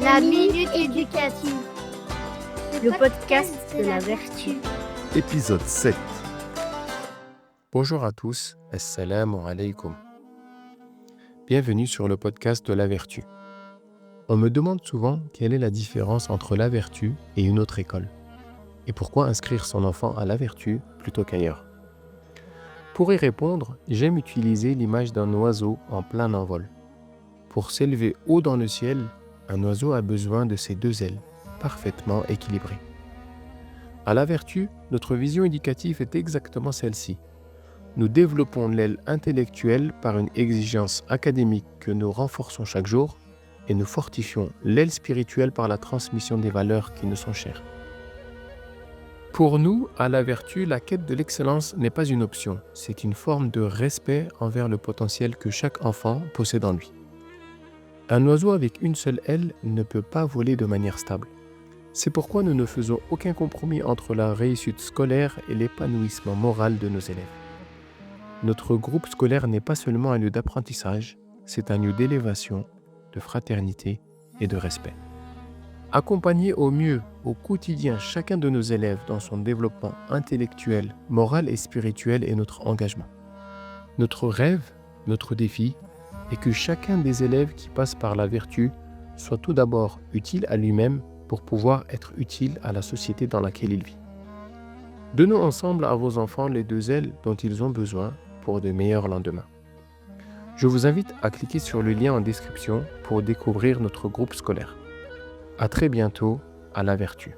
La minute éducative. Le podcast de la vertu. Épisode 7. Bonjour à tous, assalamu alaikum. Bienvenue sur le podcast de la vertu. On me demande souvent quelle est la différence entre la vertu et une autre école, et pourquoi inscrire son enfant à la vertu plutôt qu'ailleurs. Pour y répondre, j'aime utiliser l'image d'un oiseau en plein envol. Pour s'élever haut dans le ciel, un oiseau a besoin de ses deux ailes, parfaitement équilibrées. À la vertu, notre vision éducative est exactement celle-ci. Nous développons l'aile intellectuelle par une exigence académique que nous renforçons chaque jour et nous fortifions l'aile spirituelle par la transmission des valeurs qui nous sont chères. Pour nous, à la vertu, la quête de l'excellence n'est pas une option, c'est une forme de respect envers le potentiel que chaque enfant possède en lui. Un oiseau avec une seule aile ne peut pas voler de manière stable. C'est pourquoi nous ne faisons aucun compromis entre la réussite scolaire et l'épanouissement moral de nos élèves. Notre groupe scolaire n'est pas seulement un lieu d'apprentissage, c'est un lieu d'élévation, de fraternité et de respect. Accompagner au mieux, au quotidien, chacun de nos élèves dans son développement intellectuel, moral et spirituel est notre engagement. Notre rêve, notre défi, est que chacun des élèves qui passe par la vertu soit tout d'abord utile à lui-même pour pouvoir être utile à la société dans laquelle il vit. Donnons ensemble à vos enfants les deux ailes dont ils ont besoin pour de meilleurs lendemains. Je vous invite à cliquer sur le lien en description pour découvrir notre groupe scolaire. À très bientôt, à la vertu.